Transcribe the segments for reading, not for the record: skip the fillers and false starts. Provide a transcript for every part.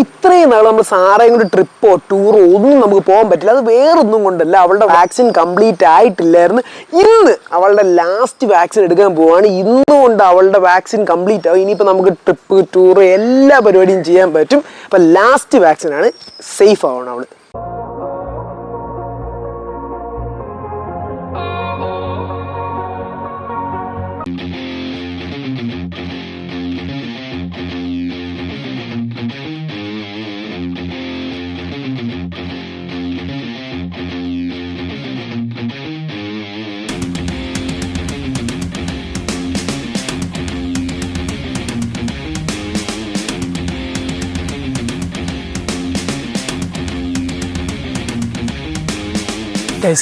ഇത്രയും നാൾ നമ്മൾ സാറേയും കൊണ്ട് ട്രിപ്പോ ടൂറോ ഒന്നും നമുക്ക് പോകാൻ പറ്റില്ല. അത് വേറൊന്നും കൊണ്ടല്ല, അവളുടെ വാക്സിൻ കംപ്ലീറ്റ് ആയിട്ടില്ലായിരുന്നു. ഇന്ന് അവളുടെ ലാസ്റ്റ് വാക്സിൻ എടുക്കാൻ പോവാണ്. ഇന്നുകൊണ്ട് അവളുടെ വാക്സിൻ കംപ്ലീറ്റ് ആവും. ഇനിയിപ്പോൾ നമുക്ക് ട്രിപ്പ് ടൂറ് എല്ലാ പരിപാടിയും ചെയ്യാൻ പറ്റും. അപ്പം ലാസ്റ്റ് വാക്സിനാണ്, സേഫ് ആവണം അവൾ.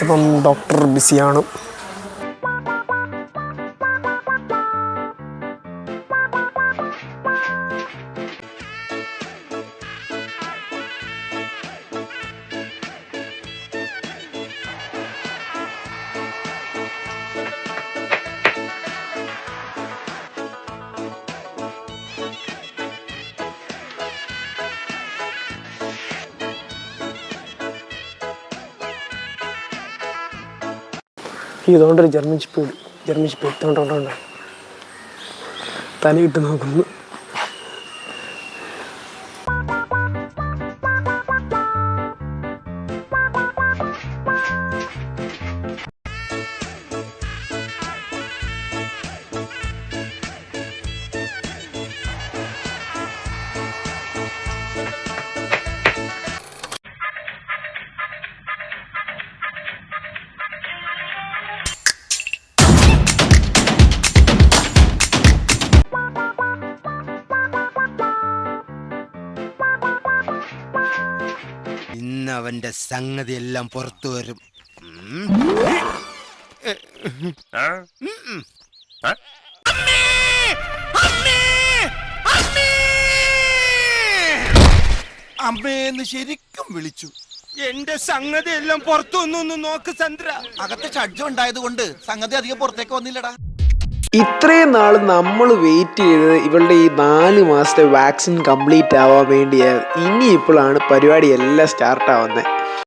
അപ്പം ഡോക്ടർ ബിസിയാണ്. ഇതുകൊണ്ടൊരു ജർമ്മൻ ഷിപ്പ് എടുത്തോണ്ടോണ്ടോ തലയിട്ട് നോക്കുന്നു. ഇന്ന് അവന്റെ സംഗതി എല്ലാം പുറത്തു വരും. അമ്മേന്ന് ശരിക്കും വിളിച്ചു. എന്റെ സംഗതി എല്ലാം പുറത്തു വന്നു. നോക്ക് ചന്ദ്ര, അകത്ത് ഷഡ്ജം ഉണ്ടായത് കൊണ്ട് സംഗതി അധികം പുറത്തേക്ക് വന്നില്ലടാ. ഇത്രയും നാൾ നമ്മൾ വെയിറ്റ് ചെയ്തത് ഇവളുടെ ഈ 4 മാസത്തെ വാക്സിൻ കംപ്ലീറ്റ് ആവാൻ വേണ്ടിയാണ്. ഇനി ഇപ്പോഴാണ് പരിപാടി എല്ലാം സ്റ്റാർട്ട് ആവുന്നത്.